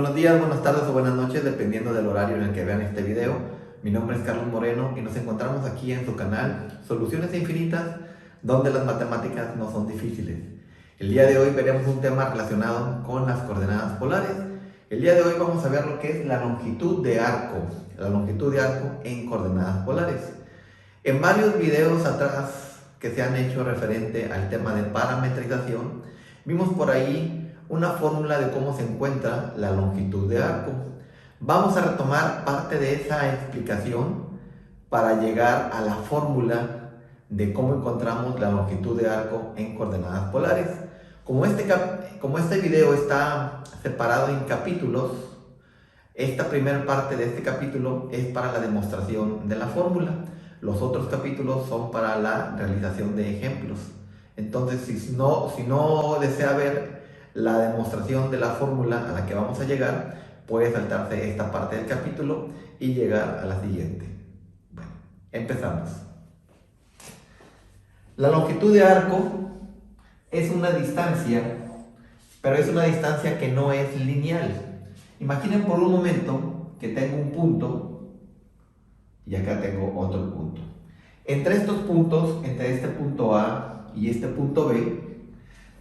Buenos días, buenas tardes o buenas noches, dependiendo del horario en el que vean este video. Mi nombre es Carlos Moreno y nos encontramos aquí en su canal Soluciones Infinitas, donde las matemáticas no son difíciles. El día de hoy veremos un tema relacionado con las coordenadas polares. El día de hoy vamos a ver lo que es la longitud de arco en coordenadas polares. En varios videos atrás que se han hecho referente al tema de parametrización, vimos por ahí una fórmula de cómo se encuentra la longitud de arco. Vamos a retomar parte de esa explicación para llegar a la fórmula de cómo encontramos la longitud de arco en coordenadas polares. Como este video está separado en capítulos, esta primera parte de este capítulo es para la demostración de la fórmula. Los otros capítulos son para la realización de ejemplos. Entonces, si no desea ver la demostración de la fórmula a la que vamos a llegar, puede saltarse esta parte del capítulo y llegar a la siguiente. Bueno, empezamos. La longitud de arco es una distancia, pero es una distancia que no es lineal. Imaginen por un momento que tengo un punto y acá tengo otro punto. Entre estos puntos, entre este punto A y este punto B,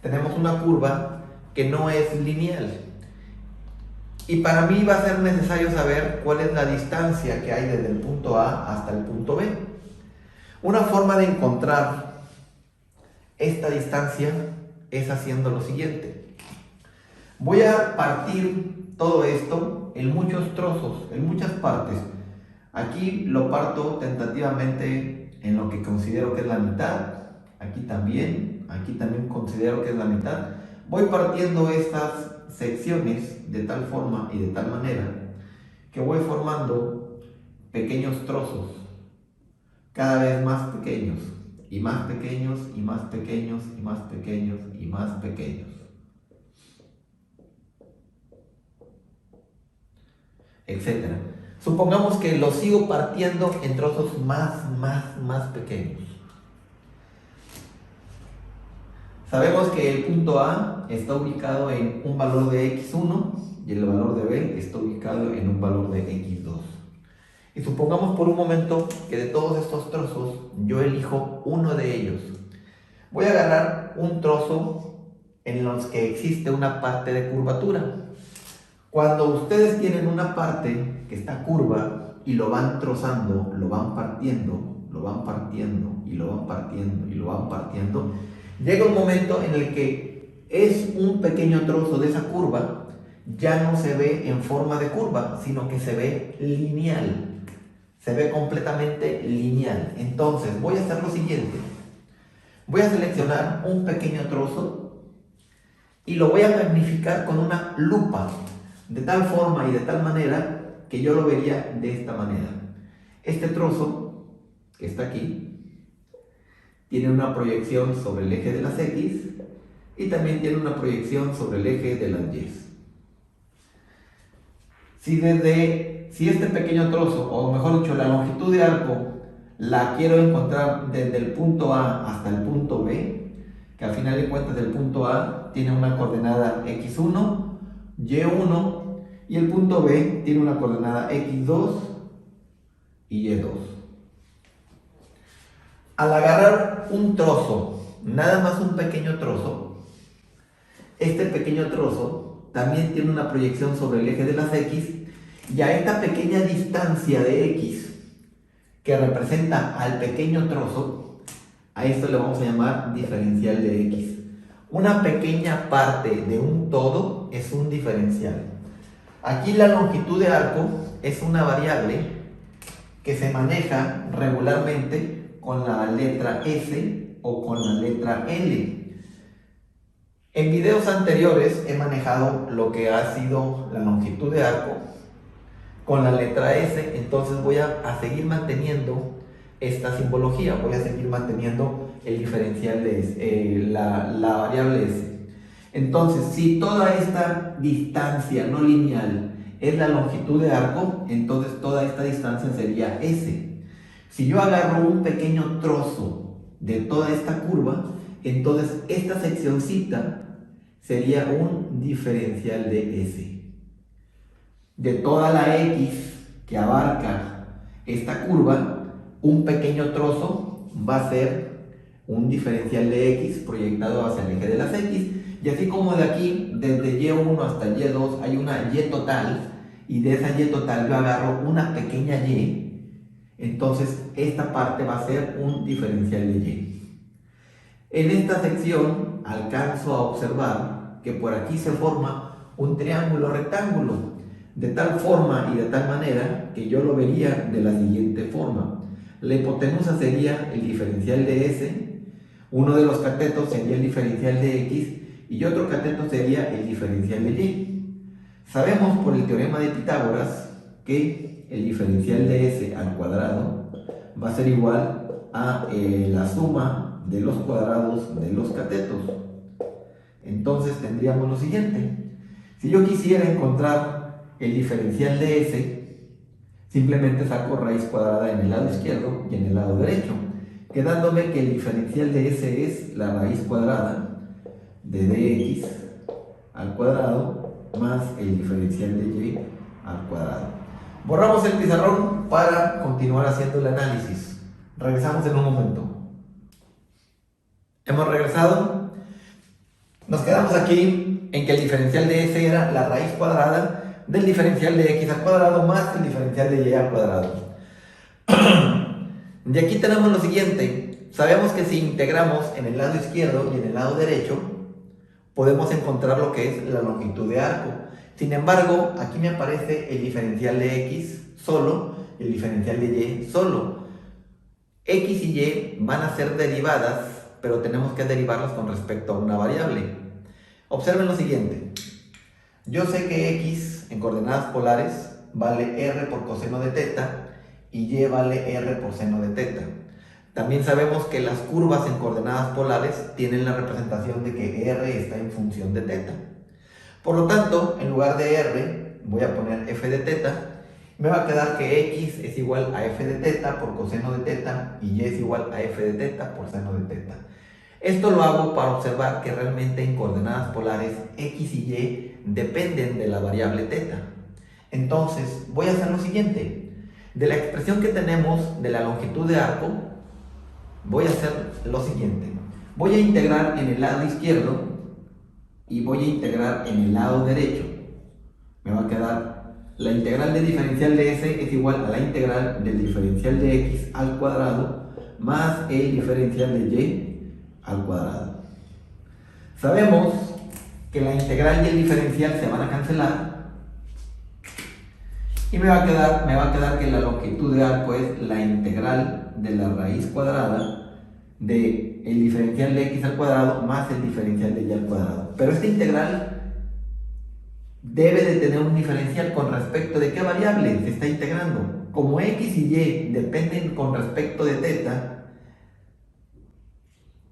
tenemos una curva que no es lineal. Y para mí va a ser necesario saber cuál es la distancia que hay desde el punto A hasta el punto B. Una forma de encontrar esta distancia es haciendo lo siguiente. Voy a partir todo esto en muchos trozos, en muchas partes. Aquí lo parto tentativamente en lo que considero que es la mitad. Aquí también considero que es la mitad. Voy partiendo estas secciones de tal forma y de tal manera que voy formando pequeños trozos, cada vez más pequeños, y más pequeños, y más pequeños, y más pequeños, y más pequeños. Etcétera. Supongamos que lo sigo partiendo en trozos más pequeños. Sabemos que el punto A está ubicado en un valor de x1 y el valor de B está ubicado en un valor de x2. Y supongamos por un momento que de todos estos trozos yo elijo uno de ellos. Voy a agarrar un trozo en los que existe una parte de curvatura. Cuando ustedes tienen una parte que está curva y lo van trozando, lo van partiendo, lo van partiendo y lo van partiendo y lo van partiendo, llega un momento en el que es un pequeño trozo de esa curva, ya no se ve en forma de curva, sino que se ve lineal. Se ve completamente lineal. Entonces voy a hacer lo siguiente. Voy a seleccionar un pequeño trozo y lo voy a magnificar con una lupa, de tal forma y de tal manera que yo lo vería de esta manera. Este trozo que está aquí tiene una proyección sobre el eje de las X y también tiene una proyección sobre el eje de las Y. Si este pequeño trozo, o mejor dicho, la longitud de arco, la quiero encontrar desde el punto A hasta el punto B, que al final de cuentas el punto A tiene una coordenada x1, y1, y el punto B tiene una coordenada x2 y y2. Al agarrar un trozo, nada más un pequeño trozo, este pequeño trozo también tiene una proyección sobre el eje de las X, y a esta pequeña distancia de X que representa al pequeño trozo, a esto le vamos a llamar diferencial de X. Una pequeña parte de un todo es un diferencial. Aquí la longitud de arco es una variable que se maneja regularmente con la letra S o con la letra L. En videos anteriores he manejado lo que ha sido la longitud de arco con la letra S, entonces voy a seguir manteniendo esta simbología, voy a seguir manteniendo el diferencial de la variable S. Entonces, si toda esta distancia no lineal es la longitud de arco, entonces toda esta distancia sería S. Si yo agarro un pequeño trozo de toda esta curva, entonces esta seccioncita sería un diferencial de S. de toda la X que abarca esta curva, un pequeño trozo va a ser un diferencial de X proyectado hacia el eje de las X. Y así como de aquí, desde Y1 hasta Y2 hay una Y total, y de esa Y total yo agarro una pequeña Y, entonces esta parte va a ser un diferencial de Y. En esta sección alcanzo a observar que por aquí se forma un triángulo rectángulo, de tal forma y de tal manera que yo lo vería de la siguiente forma. La hipotenusa sería el diferencial de S, uno de los catetos sería el diferencial de X y otro cateto sería el diferencial de Y. Sabemos por el teorema de Pitágoras que el diferencial de S al cuadrado va a ser igual a la suma de los cuadrados de los catetos. Entonces tendríamos lo siguiente. Si yo quisiera encontrar el diferencial de S, simplemente saco raíz cuadrada en el lado izquierdo y en el lado derecho, quedándome que el diferencial de S es la raíz cuadrada de dx al cuadrado más el diferencial de y al cuadrado. Borramos el pizarrón para continuar haciendo el análisis. Regresamos en un momento. Hemos regresado. Nos quedamos aquí en que el diferencial de S era la raíz cuadrada del diferencial de x al cuadrado más el diferencial de y al cuadrado. De aquí tenemos lo siguiente. Sabemos que si integramos en el lado izquierdo y en el lado derecho, podemos encontrar lo que es la longitud de arco. Sin embargo, aquí me aparece el diferencial de x solo y el diferencial de y solo. X y y van a ser derivadas, pero tenemos que derivarlas con respecto a una variable. Observen lo siguiente. Yo sé que x en coordenadas polares vale r por coseno de teta y y vale r por seno de teta. También sabemos que las curvas en coordenadas polares tienen la representación de que r está en función de teta. Por lo tanto, en lugar de r, voy a poner f de teta. Me va a quedar que x es igual a f de teta por coseno de teta y y es igual a f de teta por seno de teta. Esto lo hago para observar que realmente en coordenadas polares x y y dependen de la variable teta. Entonces, voy a hacer lo siguiente. De la expresión que tenemos de la longitud de arco, voy a hacer lo siguiente. Voy a integrar en el lado izquierdo y voy a integrar en el lado derecho. Me va a quedar la integral del diferencial de S es igual a la integral del diferencial de x al cuadrado más el diferencial de y al cuadrado. Sabemos que la integral y el diferencial se van a cancelar y me va a quedar que la longitud de arco es la integral de la raíz cuadrada de el diferencial de x al cuadrado más el diferencial de y al cuadrado. Pero esta integral debe de tener un diferencial con respecto de qué variable se está integrando. Como x y y dependen con respecto de teta,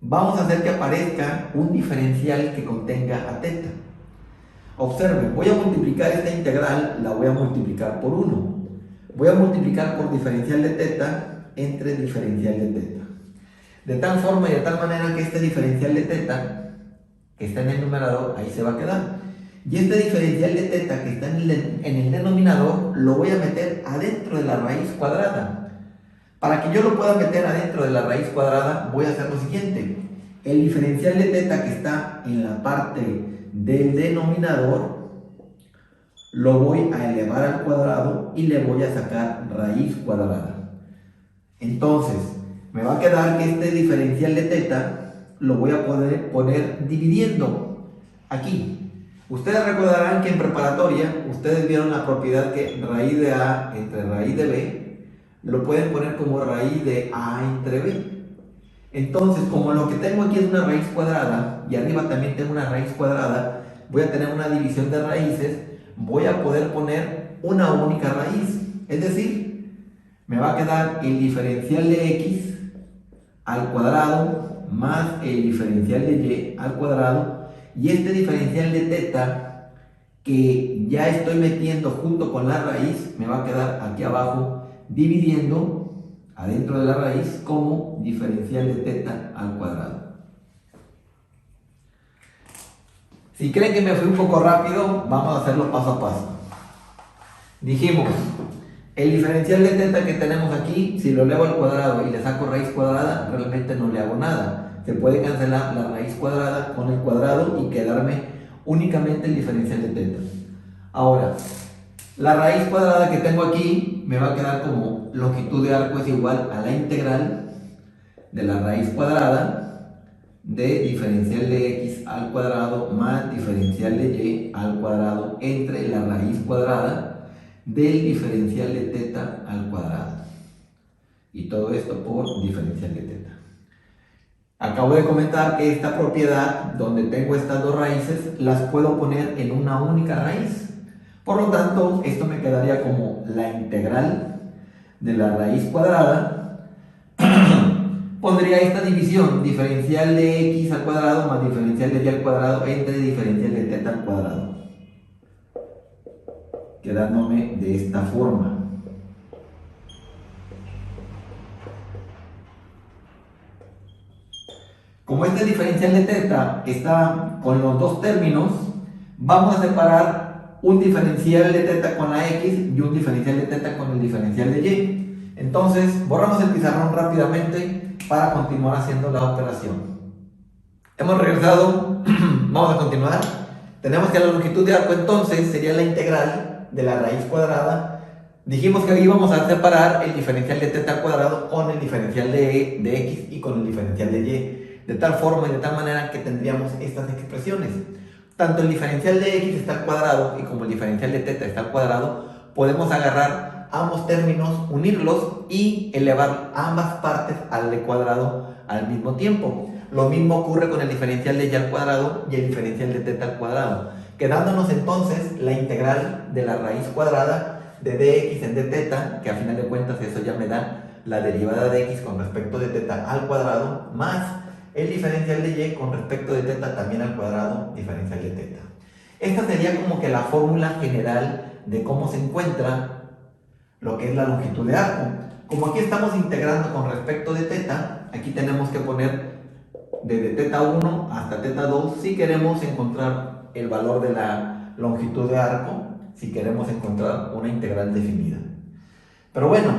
vamos a hacer que aparezca un diferencial que contenga a teta. Observen, voy a multiplicar esta integral, la voy a multiplicar por 1. Voy a multiplicar por diferencial de teta entre diferencial de teta. De tal forma y de tal manera que este diferencial de teta, que está en el numerador, ahí se va a quedar. Y este diferencial de teta que está en el denominador, lo voy a meter adentro de la raíz cuadrada. Para que yo lo pueda meter adentro de la raíz cuadrada, voy a hacer lo siguiente. El diferencial de teta que está en la parte del denominador, lo voy a elevar al cuadrado y le voy a sacar raíz cuadrada. Entonces, me va a quedar que este diferencial de teta lo voy a poder poner dividiendo aquí. Ustedes recordarán que en preparatoria ustedes vieron la propiedad que raíz de A entre raíz de B lo pueden poner como raíz de A entre B. Entonces, como lo que tengo aquí es una raíz cuadrada y arriba también tengo una raíz cuadrada, voy a tener una división de raíces, voy a poder poner una única raíz. Es decir, me va a quedar el diferencial de x al cuadrado más el diferencial de y al cuadrado, y este diferencial de teta que ya estoy metiendo junto con la raíz me va a quedar aquí abajo dividiendo adentro de la raíz como diferencial de teta al cuadrado. Si creen que me fui un poco rápido, vamos a hacerlo paso a paso. Dijimos, el diferencial de teta que tenemos aquí, si lo elevo al cuadrado y le saco raíz cuadrada, realmente no le hago nada. Se puede cancelar la raíz cuadrada con el cuadrado y quedarme únicamente el diferencial de teta. Ahora, la raíz cuadrada que tengo aquí me va a quedar como longitud de arco es igual a la integral de la raíz cuadrada de diferencial de x al cuadrado más diferencial de y al cuadrado entre la raíz cuadrada del diferencial de teta al cuadrado. Y todo esto por diferencial de teta. Acabo de comentar que esta propiedad, donde tengo estas dos raíces, las puedo poner en una única raíz. Por lo tanto, esto me quedaría como la integral de la raíz cuadrada. Pondría esta división, diferencial de x al cuadrado más diferencial de y al cuadrado entre diferencial de teta al cuadrado, quedándome de esta forma. Como este diferencial de teta está con los dos términos, vamos a separar un diferencial de teta con la x y un diferencial de teta con el diferencial de y. Entonces, borramos el pizarrón rápidamente para continuar haciendo la operación. Hemos regresado, vamos a continuar. Tenemos que la longitud de arco entonces sería la integral de la raíz cuadrada. Dijimos que íbamos a separar el diferencial de teta al cuadrado con el diferencial de x y con el diferencial de y, de tal forma y de tal manera que tendríamos estas expresiones. Tanto el diferencial de x está al cuadrado y como el diferencial de teta está al cuadrado, podemos agarrar ambos términos, unirlos y elevar ambas partes al de cuadrado al mismo tiempo. Lo mismo ocurre con el diferencial de y al cuadrado y el diferencial de teta al cuadrado, quedándonos entonces la integral de la raíz cuadrada de dx en dθ, que a final de cuentas eso ya me da la derivada de x con respecto de teta al cuadrado, más el diferencial de y con respecto de teta también al cuadrado, diferencial de teta. Esta sería como que la fórmula general de cómo se encuentra lo que es la longitud de arco. Como aquí estamos integrando con respecto de teta, aquí tenemos que poner desde teta 1 hasta teta 2 si queremos encontrar el valor de la longitud de arco, si queremos encontrar una integral definida. Pero bueno,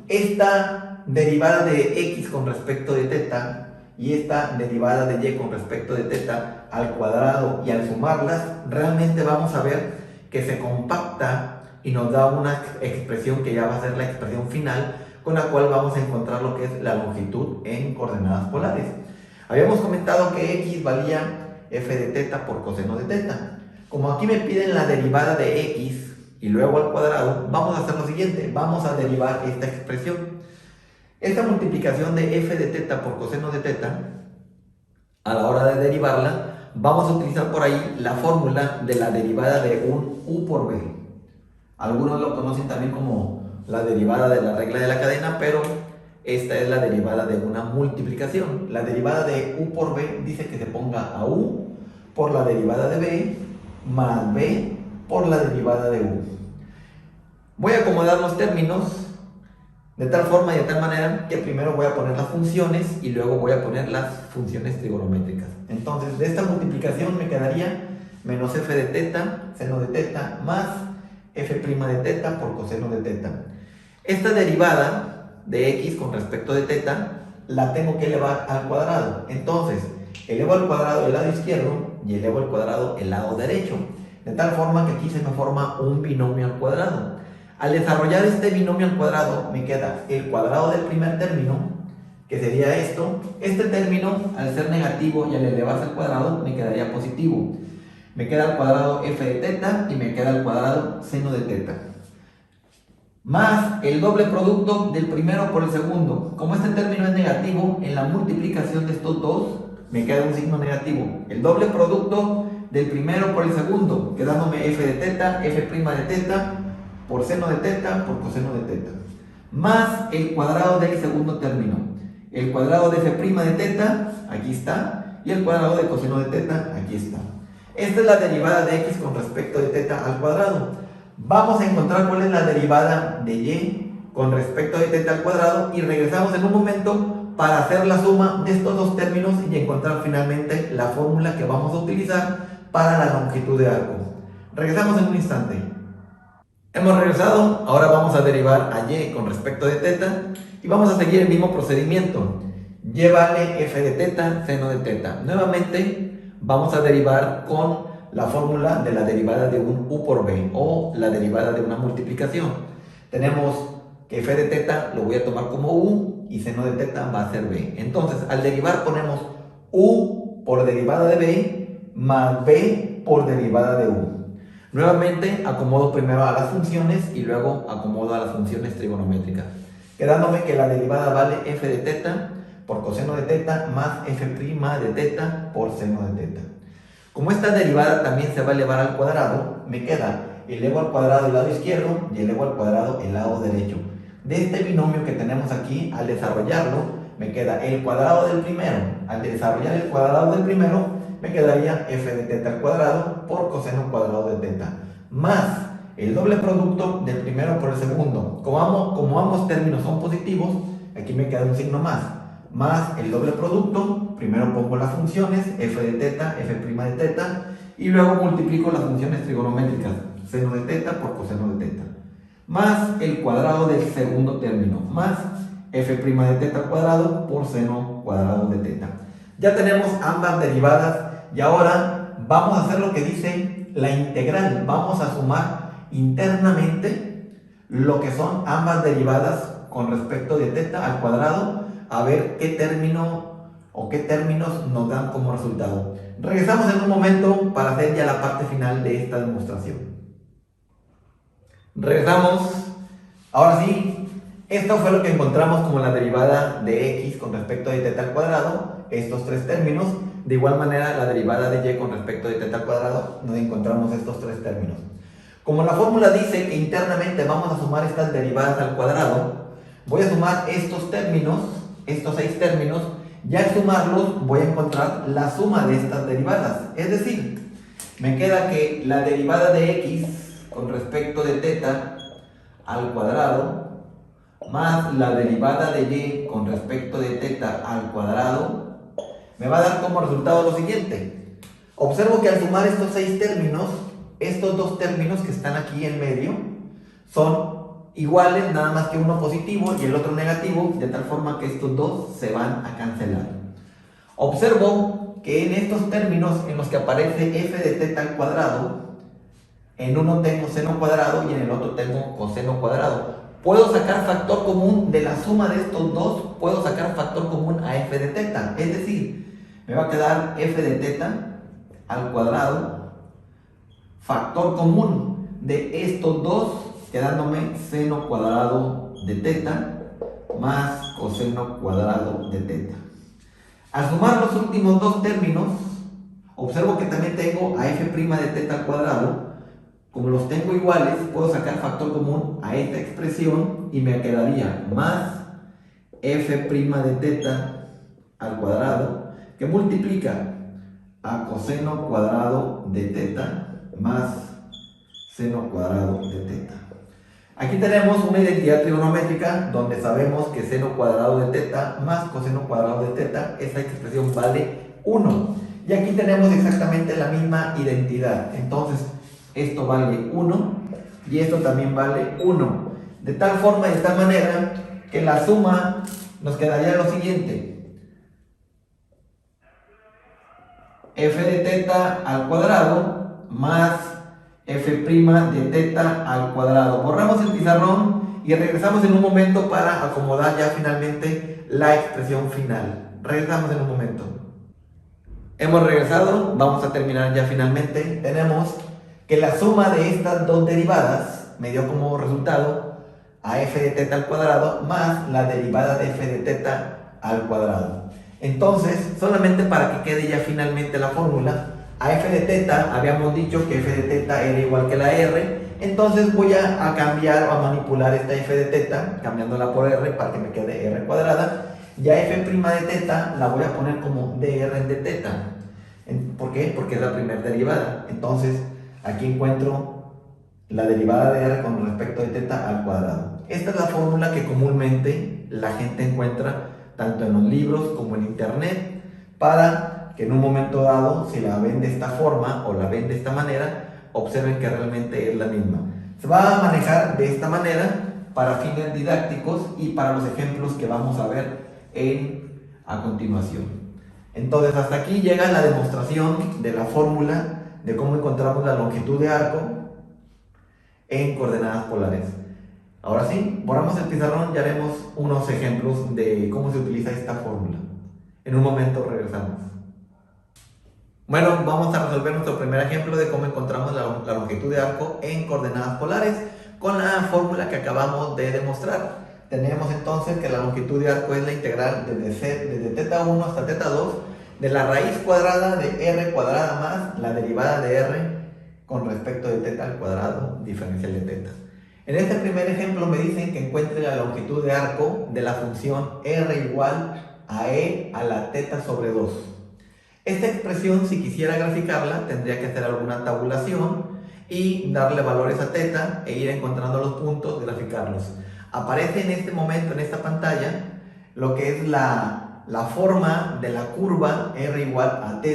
esta derivada de x con respecto de teta y esta derivada de y con respecto de teta al cuadrado, y al sumarlas realmente vamos a ver que se compacta y nos da una expresión que ya va a ser la expresión final, con la cual vamos a encontrar lo que es la longitud en coordenadas polares. Habíamos comentado que x valía f de teta por coseno de teta. Como aquí me piden la derivada de x y luego al cuadrado, vamos a hacer lo siguiente, vamos a derivar esta expresión. Esta multiplicación de f de teta por coseno de teta, a la hora de derivarla, vamos a utilizar por ahí la fórmula de la derivada de un u por b. Algunos lo conocen también como la derivada de la regla de la cadena, pero esta es la derivada de una multiplicación. La derivada de u por b dice que se ponga a u por la derivada de b más b por la derivada de u. Voy a acomodar los términos de tal forma y de tal manera que primero voy a poner las funciones y luego voy a poner las funciones trigonométricas. Entonces, de esta multiplicación me quedaría menos f de teta, seno de teta, más f' de teta por coseno de teta. Esta derivada de x con respecto de teta la tengo que elevar al cuadrado. Entonces, elevo al cuadrado el lado izquierdo y elevo al cuadrado el lado derecho. De tal forma que aquí se me forma un binomio al cuadrado. Al desarrollar este binomio al cuadrado, me queda el cuadrado del primer término, que sería esto. Este término, al ser negativo y al elevarse al cuadrado, me quedaría positivo. Me queda el cuadrado f de teta y me queda el cuadrado seno de teta. Más el doble producto del primero por el segundo. Como este término es negativo, en la multiplicación de estos dos, me queda un signo negativo. El doble producto del primero por el segundo, quedándome f de teta, f' de teta, por seno de teta por coseno de teta, más el cuadrado del segundo término, el cuadrado de f' de teta, aquí está, y el cuadrado de coseno de teta, aquí está. Esta es la derivada de x con respecto de teta al cuadrado. Vamos a encontrar cuál es la derivada de y con respecto de teta al cuadrado y regresamos en un momento para hacer la suma de estos dos términos y encontrar finalmente la fórmula que vamos a utilizar para la longitud de arco. Regresamos en un instante. Hemos regresado, ahora vamos a derivar a y con respecto de teta y vamos a seguir el mismo procedimiento. Y vale f de teta, seno de teta. Nuevamente vamos a derivar con la fórmula de la derivada de un u por b o la derivada de una multiplicación. Tenemos que f de teta lo voy a tomar como u y seno de teta va a ser b. Entonces al derivar ponemos u por derivada de b más b por derivada de u. Nuevamente acomodo primero a las funciones y luego acomodo a las funciones trigonométricas, quedándome que la derivada vale f de teta por coseno de teta más f' de teta por seno de teta. Como esta derivada también se va a elevar al cuadrado, me queda elevo al cuadrado el lado izquierdo y elevo al cuadrado el lado derecho. De este binomio que tenemos aquí, al desarrollarlo, me queda el cuadrado del primero. Al desarrollar el cuadrado del primero, me quedaría f de teta al cuadrado por coseno cuadrado de teta, más el doble producto del primero por el segundo. Como ambos términos son positivos, aquí me queda un signo más el doble producto. Primero pongo las funciones, f de teta, f' de teta, y luego multiplico las funciones trigonométricas, seno de teta por coseno de teta, más el cuadrado del segundo término, más f' de teta al cuadrado por seno cuadrado de teta. Ya tenemos ambas derivadas y ahora vamos a hacer lo que dice la integral. Vamos a sumar internamente lo que son ambas derivadas con respecto de teta al cuadrado, a ver qué término o qué términos nos dan como resultado. Regresamos en un momento para hacer ya la parte final de esta demostración. Regresamos. Ahora sí, esto fue lo que encontramos como la derivada de x con respecto de teta al cuadrado, estos tres términos. De igual manera, la derivada de y con respecto de teta al cuadrado, nos encontramos estos tres términos. Como la fórmula dice que internamente vamos a sumar estas derivadas al cuadrado, voy a sumar estos términos, estos 6 términos, y al sumarlos voy a encontrar la suma de estas derivadas. Es decir, me queda que la derivada de x con respecto de teta al cuadrado más la derivada de y con respecto de teta al cuadrado me va a dar como resultado lo siguiente. Observo que al sumar estos 6 términos, estos dos términos que están aquí en medio son iguales, nada más que uno positivo y el otro negativo, de tal forma que estos dos se van a cancelar. Observo que en estos términos en los que aparece f de teta al cuadrado, en uno tengo seno cuadrado y en el otro tengo coseno cuadrado. Puedo sacar factor común de la suma de estos dos, puedo sacar factor común a f de teta, es decir, me va a quedar f de teta al cuadrado, factor común de estos dos, quedándome seno cuadrado de teta más coseno cuadrado de teta. Al sumar los últimos dos términos, observo que también tengo a f' de teta al cuadrado. Como los tengo iguales, puedo sacar factor común a esta expresión y me quedaría más f' de teta al cuadrado, que multiplica a coseno cuadrado de teta más seno cuadrado de teta. Aquí tenemos una identidad trigonométrica donde sabemos que seno cuadrado de teta más coseno cuadrado de teta, esta expresión vale 1. Y aquí tenemos exactamente la misma identidad. Entonces, esto vale 1 y esto también vale 1. De tal forma y de tal manera que la suma nos quedaría lo siguiente. F de teta al cuadrado más f' de teta al cuadrado. Borramos el pizarrón y regresamos en un momento para acomodar ya finalmente la expresión final. Regresamos en un momento. Hemos regresado, vamos a terminar ya finalmente. Tenemos que la suma de estas dos derivadas me dio como resultado a f de teta al cuadrado más la derivada de f de teta al cuadrado. Entonces, solamente para que quede ya finalmente la fórmula, a f de teta habíamos dicho que f de teta era igual que la r, entonces voy a cambiar o a manipular esta f de teta, cambiándola por r para que me quede r cuadrada, y a f' de teta la voy a poner como dr de teta. ¿Por qué? Porque es la primera derivada. Entonces, aquí encuentro la derivada de r con respecto de teta al cuadrado. Esta es la fórmula que comúnmente la gente encuentra tanto en los libros como en internet, para que en un momento dado, si la ven de esta forma o la ven de esta manera, observen que realmente es la misma. Se va a manejar de esta manera para fines didácticos y para los ejemplos que vamos a ver a continuación. Entonces, hasta aquí llega la demostración de la fórmula de cómo encontramos la longitud de arco en coordenadas polares. Ahora sí, borramos el pizarrón y haremos unos ejemplos de cómo se utiliza esta fórmula. En un momento regresamos. Bueno, vamos a resolver nuestro primer ejemplo de cómo encontramos la longitud de arco en coordenadas polares con la fórmula que acabamos de demostrar. Tenemos entonces que la longitud de arco es la integral desde θ1 hasta θ2 de la raíz cuadrada de r cuadrada más la derivada de r con respecto de θ al cuadrado diferencial de θ. En este primer ejemplo me dicen que encuentre la longitud de arco de la función r igual a e a la θ sobre 2. Esta expresión, si quisiera graficarla, tendría que hacer alguna tabulación y darle valores a θ e ir encontrando los puntos, graficarlos. Aparece en este momento, en esta pantalla, lo que es la forma de la curva r igual a θ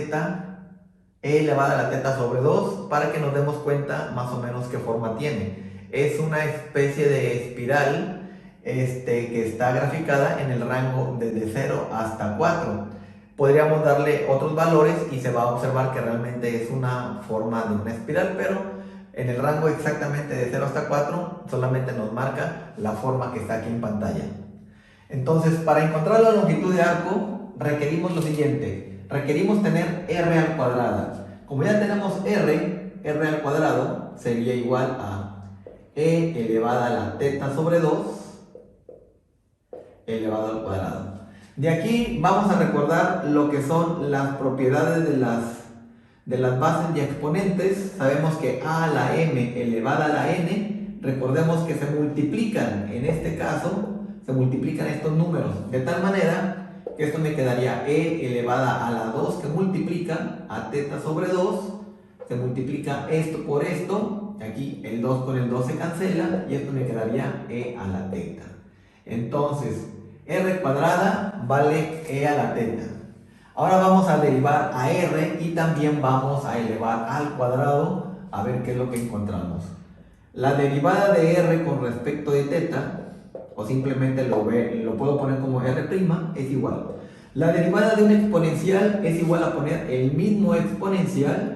e elevada a la θ sobre 2 para que nos demos cuenta más o menos qué forma tiene. Es una especie de espiral que está graficada en el rango desde 0 hasta 4. Podríamos darle otros valores y se va a observar que realmente es una forma de una espiral, pero en el rango exactamente de 0 hasta 4 solamente nos marca la forma que está aquí en pantalla. Entonces, para encontrar la longitud de arco requerimos lo siguiente: requerimos tener r al cuadrado. Como ya tenemos r al cuadrado sería igual a e elevada a la θ sobre 2 elevado al cuadrado. De aquí vamos a recordar lo que son las propiedades de las bases y exponentes. Sabemos que a a la m elevada a la n, recordemos que se multiplican, en este caso, se multiplican estos números, de tal manera que esto me quedaría e elevada a la 2 que multiplica a θ sobre 2, se multiplica esto por esto, aquí el 2 con el 2 se cancela y esto me quedaría e a la θ. Entonces, r cuadrada vale e a la θ. Ahora vamos a derivar a r y también vamos a elevar al cuadrado a ver qué es lo que encontramos. La derivada de r con respecto de θ, o simplemente lo puedo poner como r', es igual. La derivada de un exponencial es igual a poner el mismo exponencial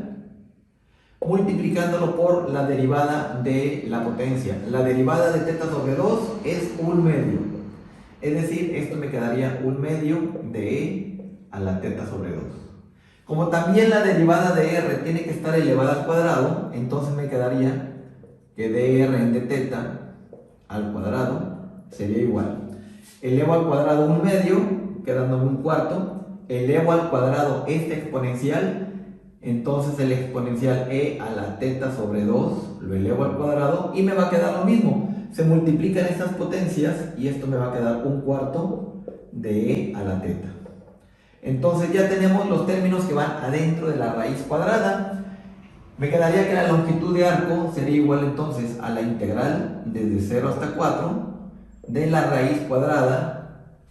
multiplicándolo por la derivada de la potencia. La derivada de θ sobre 2 es 1/2. Es decir, esto me quedaría 1/2 de e a la θ sobre 2. Como también la derivada de r tiene que estar elevada al cuadrado, entonces me quedaría que dr en dθ al cuadrado sería igual. Elevo al cuadrado 1/2, quedándome 1/4. Elevo al cuadrado este exponencial, entonces el exponencial e a la θ sobre 2 lo elevo al cuadrado y me va a quedar lo mismo. Se multiplican estas potencias y esto me va a quedar 1/4 de e a la θ. Entonces ya tenemos los términos que van adentro de la raíz cuadrada. Me quedaría que la longitud de arco sería igual entonces a la integral desde 0 hasta 4 de la raíz cuadrada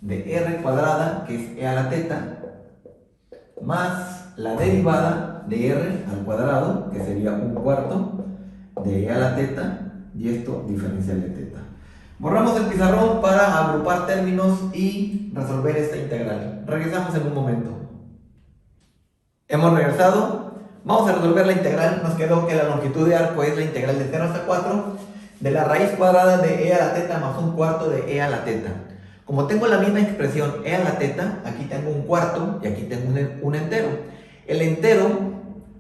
de r cuadrada, que es e a la θ, más la derivada de r al cuadrado, que sería 1/4 de e a la θ, y esto diferencial de θ. Borramos el pizarrón para agrupar términos y resolver esta integral. Regresamos en un momento. Hemos regresado. Vamos a resolver la integral. Nos quedó que la longitud de arco es la integral de 0 hasta 4 de la raíz cuadrada de e a la θ más 1/4 de e a la θ. Como tengo la misma expresión e a la θ, aquí tengo 1/4 y aquí tengo un entero. El entero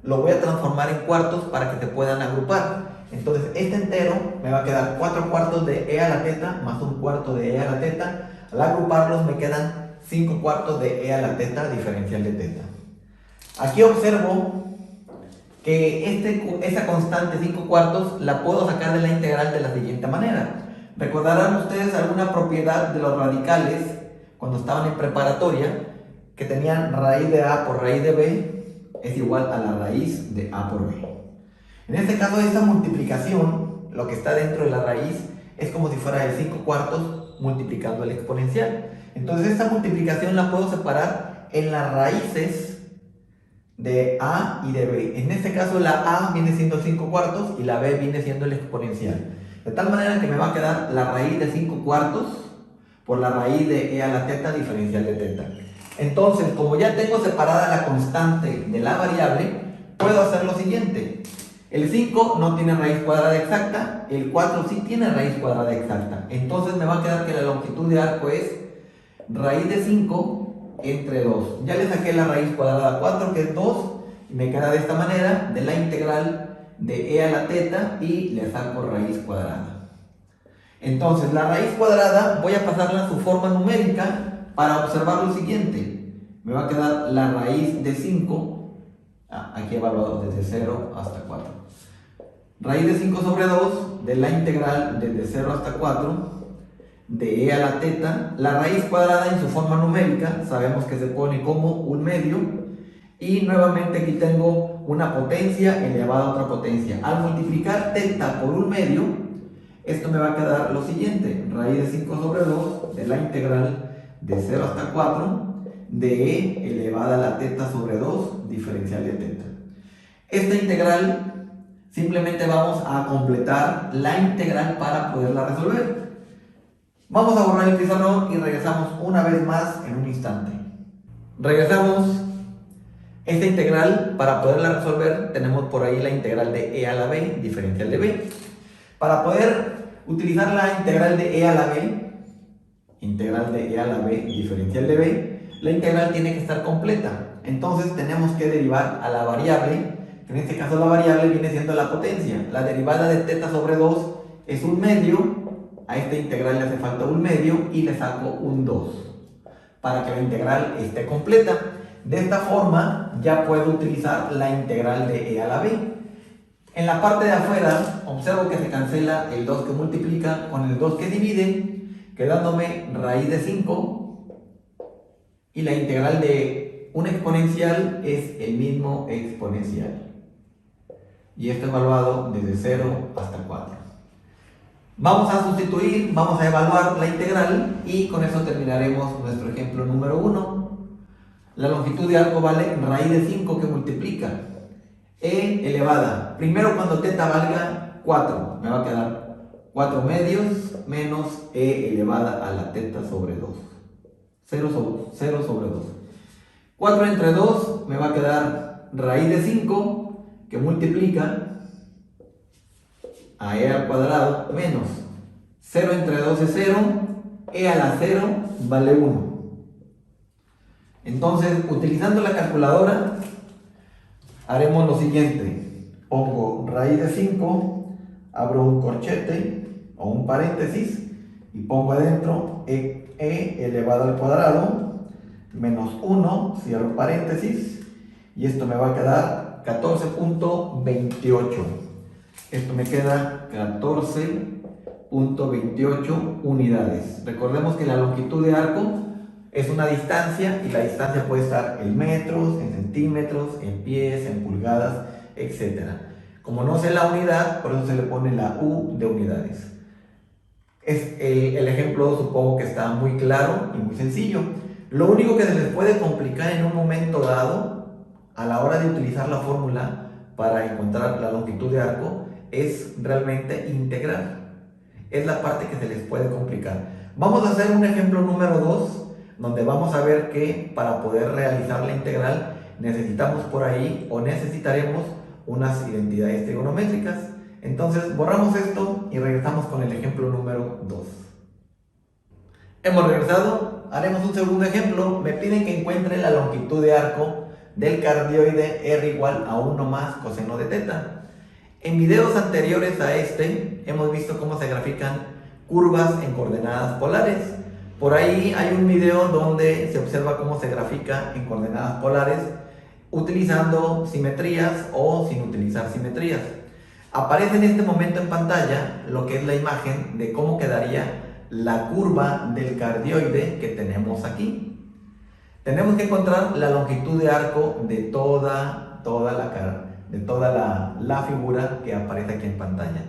lo voy a transformar en cuartos para que se puedan agrupar. Entonces este entero me va a quedar 4/4 de e a la θ más 1/4 de e a la θ. Al agruparlos me quedan 5/4 de e a la θ diferencial de θ. Aquí observo que esa constante 5/4 la puedo sacar de la integral de la siguiente manera. Recordarán ustedes alguna propiedad de los radicales cuando estaban en preparatoria, que tenían raíz de a por raíz de b es igual a la raíz de a por b. En este caso, esta multiplicación, lo que está dentro de la raíz, es como si fuera el 5/4 multiplicando el exponencial. Entonces esta multiplicación la puedo separar en las raíces de A y de B. En este caso la A viene siendo 5 cuartos y la B viene siendo el exponencial. De tal manera que me va a quedar la raíz de 5 cuartos por la raíz de e a la teta diferencial de teta. Entonces, como ya tengo separada la constante de la variable, puedo hacer lo siguiente. El 5 no tiene raíz cuadrada exacta, el 4 sí tiene raíz cuadrada exacta. Entonces me va a quedar que la longitud de arco es raíz de 5 entre 2. Ya le saqué la raíz cuadrada a 4, que es 2, y me queda de esta manera, de la integral de e a la teta, y le saco raíz cuadrada. Entonces, la raíz cuadrada voy a pasarla a su forma numérica para observar lo siguiente. Me va a quedar la raíz de 5, aquí evaluado desde 0 hasta 4. Raíz de 5 sobre 2 de la integral desde 0 hasta 4 de e a la teta. La raíz cuadrada en su forma numérica sabemos que se pone como un medio, y nuevamente aquí tengo una potencia elevada a otra potencia. Al multiplicar teta por un medio, esto me va a quedar lo siguiente: raíz de 5 sobre 2 de la integral de 0 hasta 4 de e elevada a la teta sobre 2 diferencial de teta. Esta integral simplemente vamos a completar la integral para poderla resolver. Vamos a borrar el pizarrón y regresamos una vez más en un instante. Regresamos. Esta integral, para poderla resolver, tenemos por ahí la integral de e a la b diferencial de b. Para poder utilizar la integral de e a la b, diferencial de b, la integral tiene que estar completa. Entonces tenemos que derivar a la variable, que en este caso la variable viene siendo la potencia. La derivada de teta sobre 2 es un medio. A esta integral le hace falta un medio y le saco un 2 para que la integral esté completa. De esta forma ya puedo utilizar la integral de e a la b. En la parte de afuera observo que se cancela el 2 que multiplica con el 2 que divide, quedándome raíz de 5, y la integral de un exponencial es el mismo exponencial. Y esto evaluado desde 0 hasta 4. Vamos a sustituir, vamos a evaluar la integral y con eso terminaremos nuestro ejemplo número 1. La longitud de arco vale raíz de 5 que multiplica e elevada. Primero, cuando teta valga 4, me va a quedar 4 medios menos e elevada a la teta sobre 2. 0 sobre 2. 4 entre 2 me va a quedar raíz de 5 que multiplica a e al cuadrado menos 0 entre 2 es 0, e a la 0 vale 1. Entonces, utilizando la calculadora, haremos lo siguiente. Pongo raíz de 5, abro un corchete o un paréntesis y pongo adentro e elevado al cuadrado menos 1, cierro paréntesis, y esto me va a quedar 14.28. Esto me queda 14.28 unidades. Recordemos que la longitud de arco es una distancia, y la distancia puede estar en metros, en centímetros, en pies, en pulgadas, etc. Como no sé la unidad, por eso se le pone la U de unidades. El ejemplo supongo que está muy claro y muy sencillo. Lo único que se les puede complicar en un momento dado, a la hora de utilizar la fórmula para encontrar la longitud de arco, es realmente integrar. Es la parte que se les puede complicar. Vamos a hacer un ejemplo número 2, donde vamos a ver que para poder realizar la integral necesitamos por ahí, o necesitaremos, unas identidades trigonométricas. Entonces borramos esto y regresamos con el ejemplo número 2. Hemos regresado, haremos un segundo ejemplo. Me piden que encuentre la longitud de arco del cardioide R igual a 1 más coseno de teta. En videos anteriores a este hemos visto cómo se grafican curvas en coordenadas polares. Por ahí hay un video donde se observa cómo se grafica en coordenadas polares utilizando simetrías o sin utilizar simetrías. Aparece en este momento en pantalla lo que es la imagen de cómo quedaría la curva del cardioide que tenemos aquí. Tenemos que encontrar la longitud de arco de toda la figura que aparece aquí en pantalla.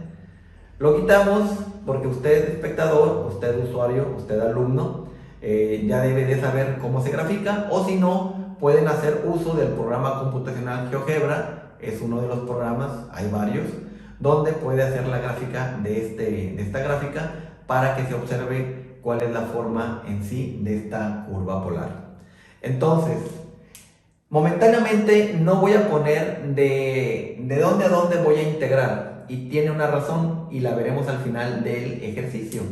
Lo quitamos porque usted, espectador, usted, usuario, usted, alumno, ya debe de saber cómo se grafica, o si no, pueden hacer uso del programa computacional GeoGebra. Es uno de los programas, hay varios, donde puede hacer la gráfica de esta gráfica para que se observe cuál es la forma en sí de esta curva polar. Entonces, momentáneamente no voy a poner de dónde a dónde voy a integrar, y tiene una razón y la veremos al final del ejercicio.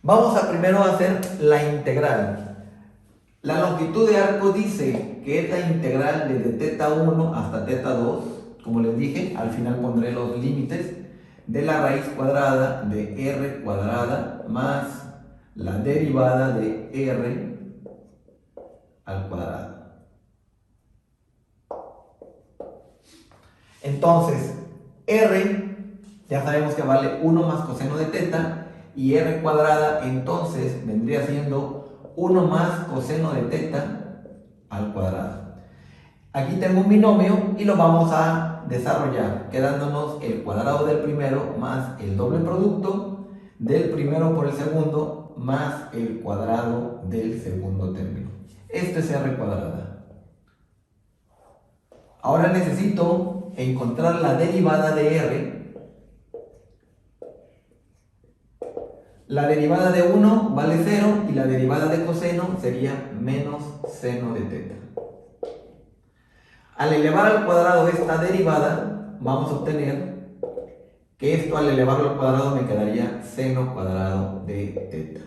Vamos a primero hacer la integral. La longitud de arco dice que es la integral desde θ1 hasta θ2. Como les dije, al final pondré los límites de la raíz cuadrada de r cuadrada más la derivada de r al cuadrado. Entonces, r ya sabemos que vale 1 más coseno de θ, y r cuadrada entonces vendría siendo 1 más coseno de θ al cuadrado. Aquí tengo un binomio y lo vamos a desarrollar, quedándonos el cuadrado del primero más el doble producto del primero por el segundo más el cuadrado del segundo término. Esto es r cuadrada. Ahora necesito encontrar la derivada de r. La derivada de 1 vale 0 y la derivada de coseno sería menos seno de θ. Al elevar al cuadrado esta derivada, vamos a obtener que esto al elevarlo al cuadrado me quedaría seno cuadrado de θ.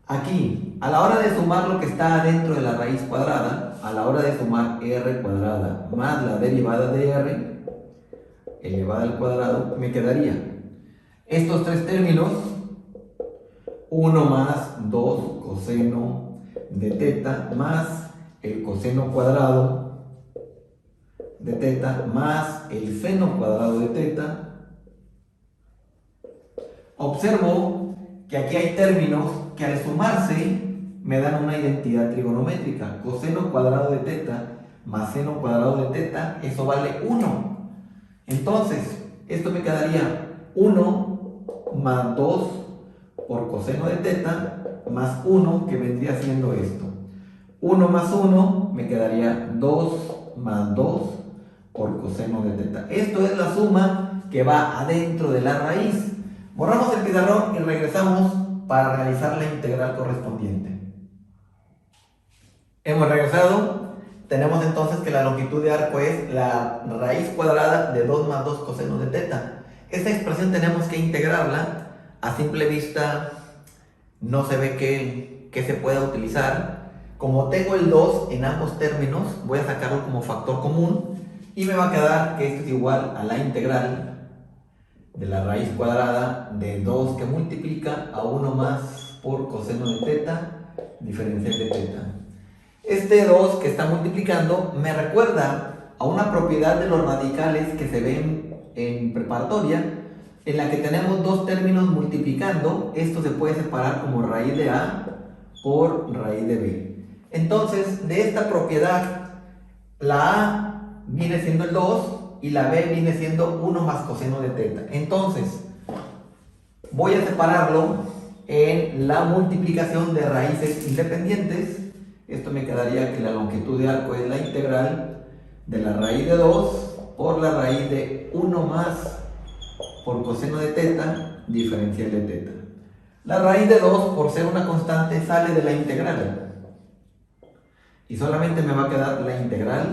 Aquí, a la hora de sumar lo que está dentro de la raíz cuadrada, a la hora de sumar r cuadrada más la derivada de r elevada al cuadrado, me quedaría estos tres términos, 1 más 2 coseno de θ más el coseno cuadrado de θ más el seno cuadrado de θ. Observo que aquí hay términos que al sumarse me dan una identidad trigonométrica. Coseno cuadrado de θ más seno cuadrado de θ, eso vale 1. Entonces, esto me quedaría 1 más 2 por coseno de θ más 1, que vendría siendo esto. 1 más 1 me quedaría 2 más 2 por coseno de θ. Esto es la suma que va adentro de la raíz. Borramos el pizarrón y regresamos para realizar la integral correspondiente. Hemos regresado. Tenemos entonces que la longitud de arco es la raíz cuadrada de 2 más 2 coseno de θ. Esta expresión tenemos que integrarla. A simple vista no se ve que se pueda utilizar. Como tengo el 2 en ambos términos, voy a sacarlo como factor común y me va a quedar que esto es igual a la integral de la raíz cuadrada de 2 que multiplica a 1 más por coseno de θ diferencial de θ. Este 2 que está multiplicando me recuerda a una propiedad de los radicales que se ven en preparatoria, en la que tenemos dos términos multiplicando. Esto se puede separar como raíz de A por raíz de B. Entonces, de esta propiedad, la A viene siendo el 2 y la B viene siendo 1 más coseno de θ. Entonces, voy a separarlo en la multiplicación de raíces independientes. Esto me quedaría que la longitud de arco es la integral de la raíz de 2 por la raíz de 1 más por coseno de θ diferencial de θ. La raíz de 2, por ser una constante, sale de la integral. Y solamente me va a quedar la integral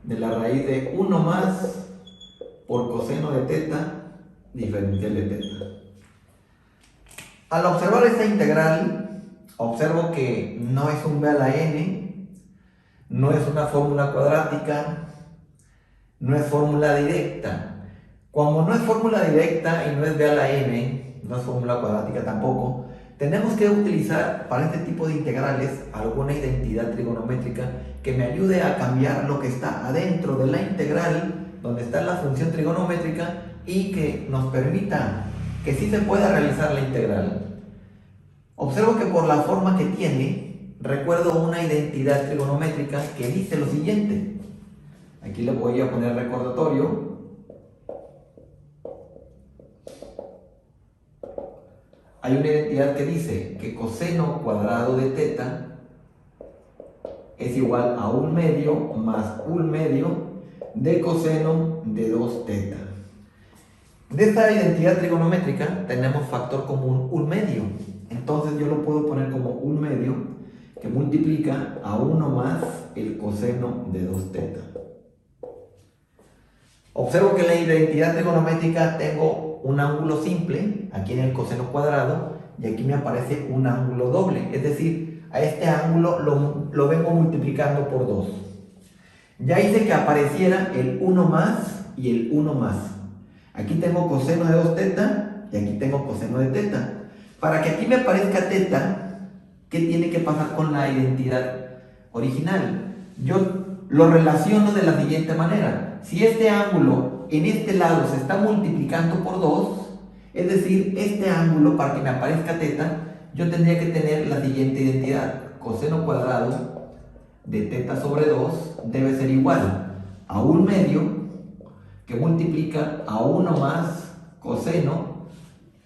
de la raíz de 1 más por coseno de θ diferencial de θ. Al observar esta integral, observo que no es un b a la n, no es una fórmula cuadrática, no es fórmula directa. Como no es fórmula directa y no es b a la n, no es fórmula cuadrática tampoco, tenemos que utilizar para este tipo de integrales alguna identidad trigonométrica que me ayude a cambiar lo que está adentro de la integral, donde está la función trigonométrica, y que nos permita que sí se pueda realizar la integral. Observo que por la forma que tiene, recuerdo una identidad trigonométrica que dice lo siguiente. Aquí le voy a poner recordatorio. Hay una identidad que dice que coseno cuadrado de θ es igual a 1/2 más 1/2 de coseno de 2 teta. De esta identidad trigonométrica tenemos factor común 1/2. Entonces yo lo puedo poner como 1/2 que multiplica a 1 más el coseno de 2 teta. Observo que en la identidad trigonométrica tengo un ángulo simple, aquí en el coseno cuadrado, y aquí me aparece un ángulo doble, es decir, a este ángulo lo vengo multiplicando por 2. Ya hice que apareciera el 1 más y el 1 más. Aquí tengo coseno de 2 teta y aquí tengo coseno de teta. Para que aquí me aparezca teta, ¿qué tiene que pasar con la identidad original? Yo lo relaciono de la siguiente manera. Si este ángulo en este lado se está multiplicando por 2, es decir, este ángulo para que me aparezca teta, yo tendría que tener la siguiente identidad. Coseno cuadrado de teta sobre 2 debe ser igual a 1/2 que multiplica a 1 más coseno.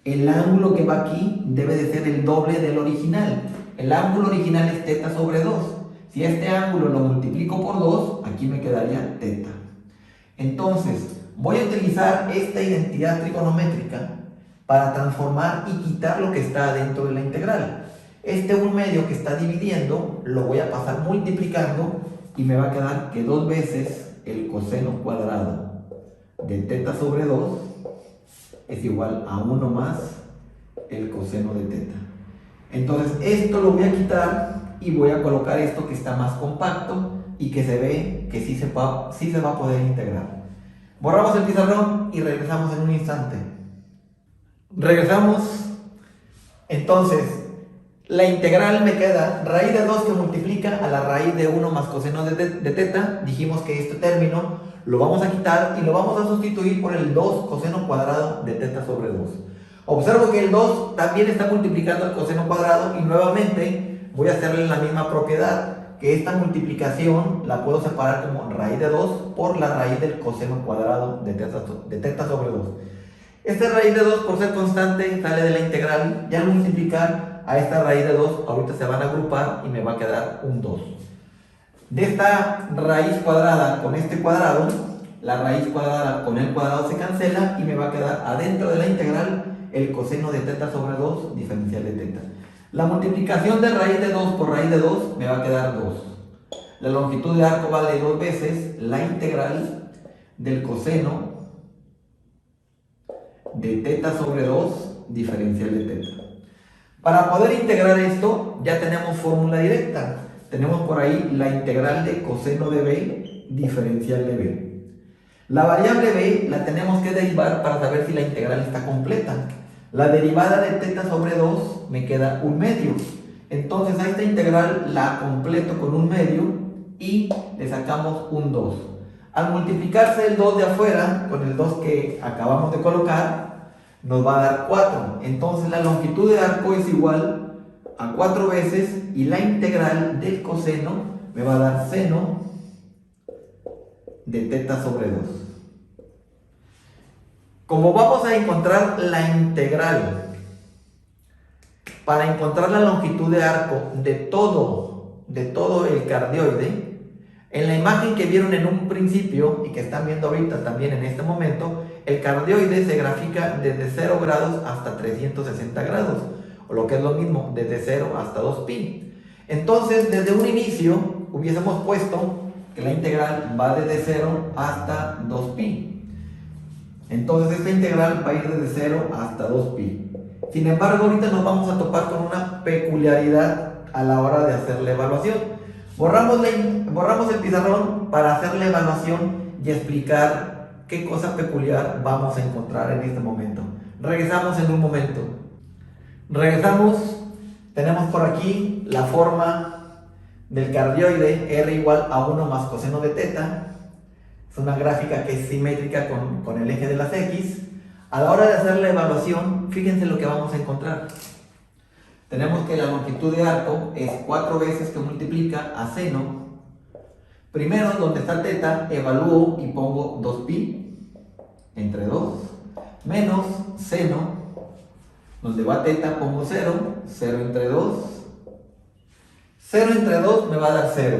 El ángulo que va aquí debe de ser el doble del original. El ángulo original es teta sobre 2. Si este ángulo lo multiplico por 2, aquí me quedaría teta. Entonces, voy a utilizar esta identidad trigonométrica para transformar y quitar lo que está dentro de la integral. Este 1/2 que está dividiendo, lo voy a pasar multiplicando y me va a quedar que 2 veces el coseno cuadrado de teta sobre 2 es igual a 1 más el coseno de teta. Entonces esto lo voy a quitar y voy a colocar esto que está más compacto y que se ve que sí se va a poder integrar. Borramos el pizarrón y regresamos en un instante. Regresamos. Entonces la integral me queda raíz de 2 que multiplica a la raíz de 1 más coseno de teta. Dijimos que este término lo vamos a quitar y lo vamos a sustituir por el 2 coseno cuadrado de teta sobre 2. Observo que el 2 también está multiplicando el coseno cuadrado y nuevamente voy a hacerle la misma propiedad, que esta multiplicación la puedo separar como raíz de 2 por la raíz del coseno cuadrado de teta sobre 2. Esta raíz de 2, por ser constante, sale de la integral y al multiplicar a esta raíz de 2, ahorita se van a agrupar y me va a quedar un 2. De esta raíz cuadrada con este cuadrado, la raíz cuadrada con el cuadrado se cancela y me va a quedar adentro de la integral el coseno de teta sobre 2 diferencial de teta. La multiplicación de raíz de 2 por raíz de 2 me va a quedar 2. La longitud de arco vale 2 veces la integral del coseno de teta sobre 2 diferencial de teta. Para poder integrar esto ya tenemos fórmula directa. Tenemos por ahí la integral de coseno de b diferencial de b. La variable b la tenemos que derivar para saber si la integral está completa. La derivada de teta sobre 2 me queda 1/2. Entonces a esta integral la completo con 1/2 y le sacamos un 2. Al multiplicarse el 2 de afuera con el 2 que acabamos de colocar, nos va a dar 4. Entonces la longitud de arco es igual a 4 veces y la integral del coseno me va a dar seno de teta sobre 2. Como vamos a encontrar la integral para encontrar la longitud de arco de todo el cardioide, en la imagen que vieron en un principio y que están viendo ahorita también en este momento, el cardioide se grafica desde 0 grados hasta 360 grados, o lo que es lo mismo, desde 0 hasta 2pi. Entonces, desde un inicio, hubiésemos puesto que la integral va desde 0 hasta 2pi. Entonces, esta integral va a ir desde 0 hasta 2pi. Sin embargo, ahorita nos vamos a topar con una peculiaridad a la hora de hacer la evaluación. Borramos el pizarrón para hacer la evaluación y explicar qué cosa peculiar vamos a encontrar en este momento. Regresamos en un momento. Regresamos, tenemos por aquí la forma del cardioide R igual a 1 más coseno de teta. Es una gráfica que es simétrica con el eje de las X. A la hora de hacer la evaluación, fíjense lo que vamos a encontrar. Tenemos que la longitud de arco es 4 veces que multiplica a seno. Primero, donde está teta, evalúo y pongo 2pi entre 2 menos seno. Donde va teta pongo 0, 0 entre 2, 0 entre 2 me va a dar 0.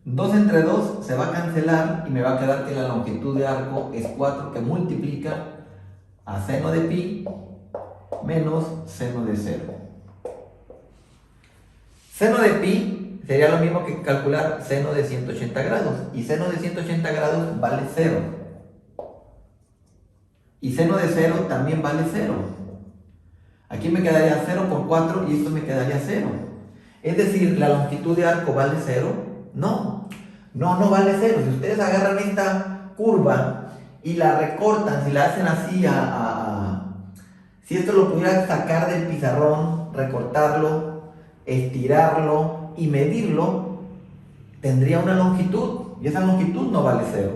2 entre 2 se va a cancelar y me va a quedar que la longitud de arco es 4, que multiplica a seno de pi menos seno de 0. Seno de pi sería lo mismo que calcular seno de 180 grados. Y seno de 180 grados vale 0. Y seno de 0 también vale 0. Aquí me quedaría 0 por 4 y esto me quedaría 0. Es decir, ¿la longitud de arco vale 0? No, no vale 0. Si ustedes agarran esta curva y la recortan, si la hacen así si esto lo pudieran sacar del pizarrón, recortarlo, estirarlo y medirlo, tendría una longitud y esa longitud no vale 0.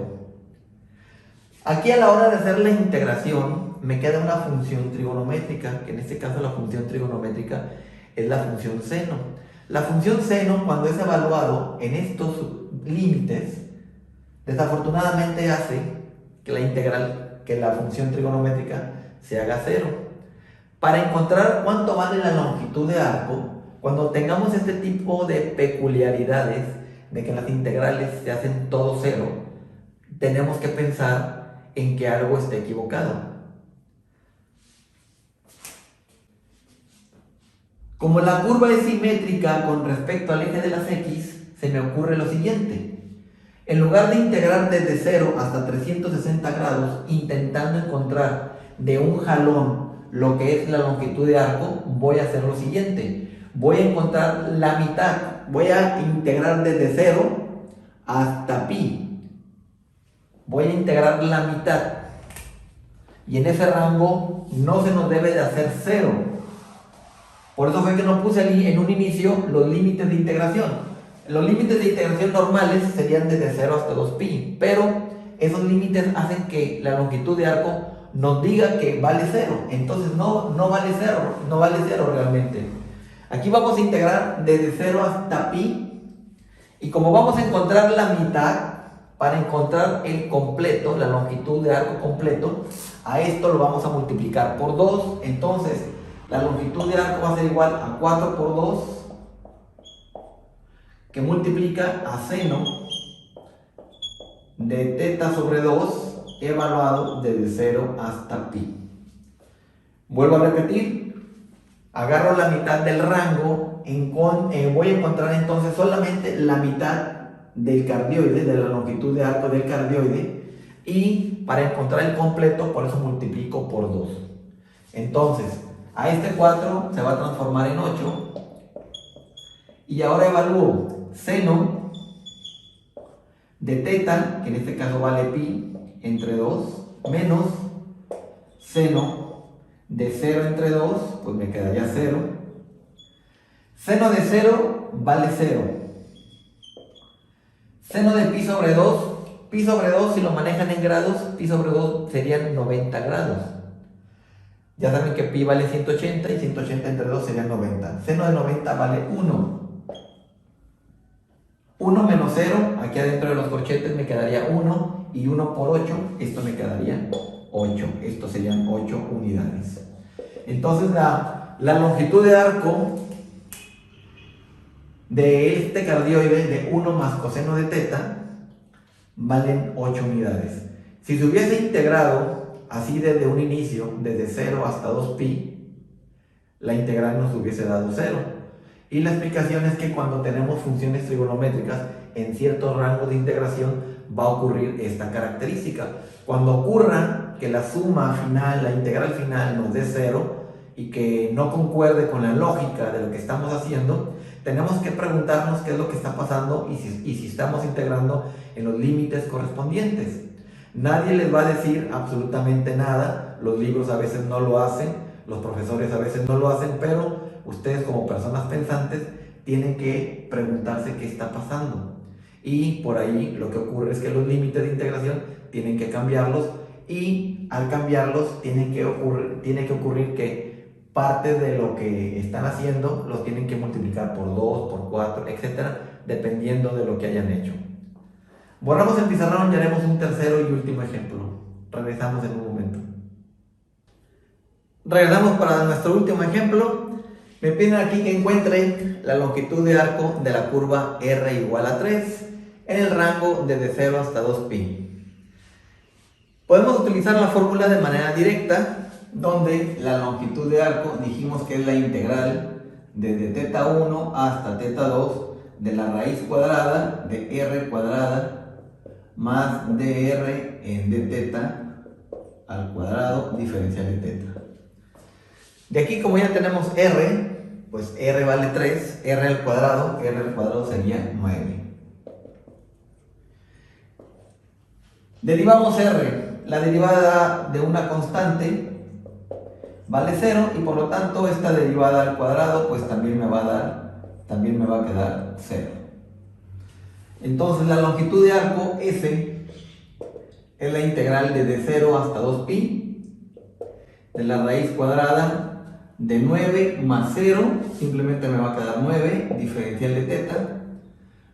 Aquí a la hora de hacer la integración me queda una función trigonométrica, que en este caso la función trigonométrica es la función seno. La función seno, cuando es evaluado en estos límites, desafortunadamente hace que la integral, que la función trigonométrica se haga 0. Para encontrar cuánto vale la longitud de arco, cuando tengamos este tipo de peculiaridades, de que las integrales se hacen todo 0, tenemos que pensar en que algo esté equivocado. Como la curva es simétrica con respecto al eje de las X, se me ocurre lo siguiente. En lugar de integrar desde 0 hasta 360 grados, intentando encontrar de un jalón lo que es la longitud de arco, voy a hacer lo siguiente. Voy a encontrar la mitad. Voy a integrar desde 0 hasta pi. Voy a integrar la mitad. Y en ese rango no se nos debe de hacer 0. Por eso fue que no puse allí en un inicio los límites de integración. Los límites de integración normales serían desde 0 hasta 2pi, pero esos límites hacen que la longitud de arco nos diga que vale 0. Entonces no vale 0, no vale 0 realmente. Aquí vamos a integrar desde 0 hasta pi, y como vamos a encontrar la mitad, para encontrar el completo, la longitud de arco completo, a esto lo vamos a multiplicar por 2. Entonces la longitud de arco va a ser igual a 4 por 2, que multiplica a seno de teta sobre 2 evaluado desde 0 hasta pi. Vuelvo a repetir, agarro la mitad del rango, voy a encontrar entonces solamente la mitad del cardioide, de la longitud de arco del cardioide, y para encontrar el completo, por eso multiplico por 2. Entonces, a este 4 se va a transformar en 8, y ahora evalúo seno de teta, que en este caso vale pi, entre 2, menos seno de 0 entre 2, pues me quedaría 0. Seno de 0 vale 0. Seno de pi sobre 2, si lo manejan en grados, pi sobre 2 serían 90 grados. Ya saben que pi vale 180 y 180 entre 2 serían 90. Seno de 90 vale 1. 1 menos 0, aquí adentro de los corchetes me quedaría 1, y 1 por 8, esto me quedaría 8. Estos serían 8 unidades. Entonces la longitud de arco de este cardioide de 1 más coseno de teta valen 8 unidades. Si se hubiese integrado así desde un inicio, desde 0 hasta 2pi, la integral nos hubiese dado 0. Y la explicación es que cuando tenemos funciones trigonométricas en ciertos rangos de integración va a ocurrir esta característica. Cuando ocurra que la suma final, la integral final nos dé 0 y que no concuerde con la lógica de lo que estamos haciendo, tenemos que preguntarnos qué es lo que está pasando y si estamos integrando en los límites correspondientes. Nadie les va a decir absolutamente nada, los libros a veces no lo hacen, los profesores a veces no lo hacen, pero ustedes como personas pensantes tienen que preguntarse qué está pasando. Y por ahí lo que ocurre es que los límites de integración tienen que cambiarlos, y al cambiarlos tiene que ocurrir que parte de lo que están haciendo los tienen que multiplicar por 2, por 4, etcétera, dependiendo de lo que hayan hecho. Borramos el pizarrón y haremos un tercero y último ejemplo. Regresamos en un momento. Regresamos para nuestro último ejemplo. Me piden aquí que encuentre la longitud de arco de la curva R igual a 3 en el rango desde 0 hasta 2pi. Podemos utilizar la fórmula de manera directa, donde la longitud de arco dijimos que es la integral desde θ1 hasta θ2 de la raíz cuadrada de r cuadrada más dr en dθ al cuadrado diferencial de θ. De aquí, como ya tenemos r, pues r vale 3, r al cuadrado sería 9. Derivamos r, la derivada de una constante vale 0 y por lo tanto esta derivada al cuadrado pues también me va a quedar 0. Entonces la longitud de arco f es la integral desde 0 hasta 2pi de la raíz cuadrada de 9 más 0, simplemente me va a quedar 9, diferencial de θ.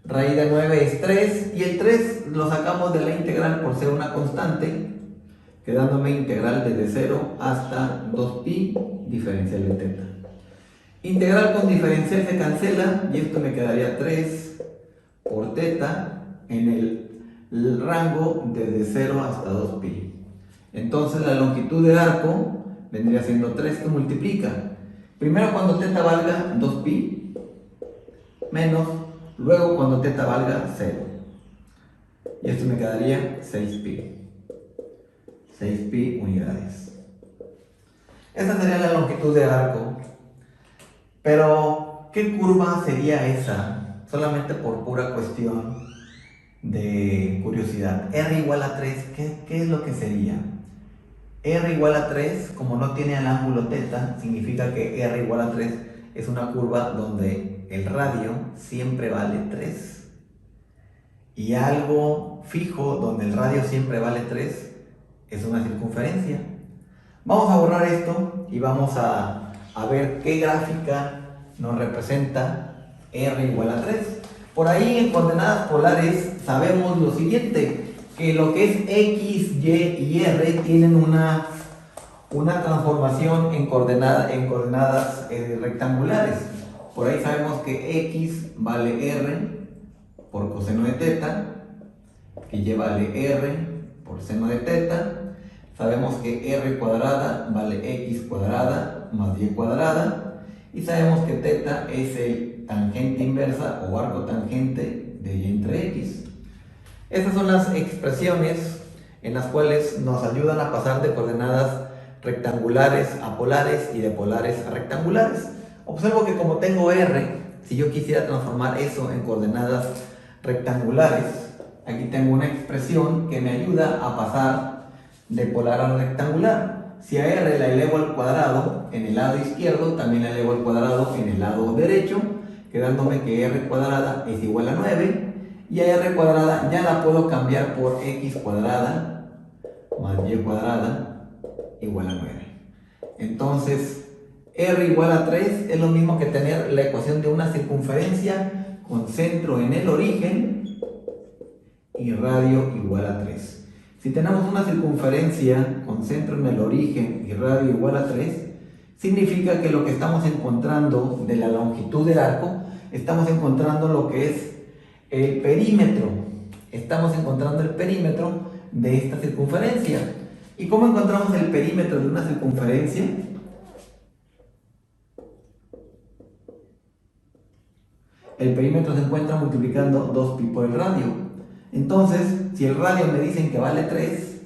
Raíz de 9 es 3 y el 3 lo sacamos de la integral por ser una constante, quedándome integral desde 0 hasta 2pi diferencial de θ. Integral con diferencial se cancela y esto me quedaría 3 por θ en el rango desde 0 hasta 2pi. Entonces la longitud de arco vendría siendo 3 que multiplica. Primero cuando θ valga 2pi menos luego cuando θ valga 0. Y esto me quedaría 6pi. 6pi unidades. Esa sería la longitud de arco. Pero, ¿qué curva sería esa? Solamente por pura cuestión de curiosidad. R igual a 3, ¿qué es lo que sería? R igual a 3, como no tiene el ángulo θ, significa que R igual a 3 es una curva donde el radio siempre vale 3. Y algo fijo donde el radio siempre vale 3 es una circunferencia. Vamos a borrar esto y vamos a ver qué gráfica nos representa R igual a 3. Por ahí en coordenadas polares sabemos lo siguiente, que lo que es X, Y y R tienen una transformación en coordenadas rectangulares. Por ahí sabemos que X vale R por coseno de θ, que Y vale R por seno de θ. Sabemos que r cuadrada vale x cuadrada más y cuadrada. Y sabemos que θ es el tangente inversa o arco tangente de y entre x. Estas son las expresiones en las cuales nos ayudan a pasar de coordenadas rectangulares a polares y de polares a rectangulares. Observo que como tengo r, si yo quisiera transformar eso en coordenadas rectangulares, aquí tengo una expresión que me ayuda a pasar de polar a rectangular. Si a r la elevo al cuadrado en el lado izquierdo, también la elevo al cuadrado en el lado derecho, quedándome que r cuadrada es igual a 9, y a r cuadrada ya la puedo cambiar por x cuadrada más y cuadrada igual a 9. Entonces, r igual a 3 es lo mismo que tener la ecuación de una circunferencia con centro en el origen y radio igual a 3. Si tenemos una circunferencia con centro en el origen y radio igual a 3, significa que lo que estamos encontrando de la longitud del arco, estamos encontrando lo que es el perímetro. Estamos encontrando el perímetro de esta circunferencia. ¿Y cómo encontramos el perímetro de una circunferencia? El perímetro se encuentra multiplicando 2pi por el radio. Entonces, si el radio me dicen que vale 3,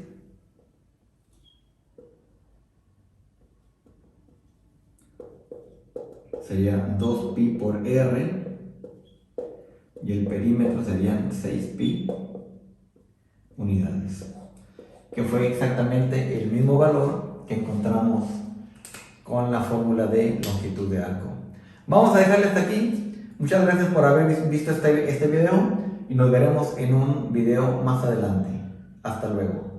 sería 2pi por r y el perímetro serían 6pi unidades, que fue exactamente el mismo valor que encontramos con la fórmula de longitud de arco. Vamos a dejarle hasta aquí. Muchas gracias por haber visto este video y nos veremos en un video más adelante. Hasta luego.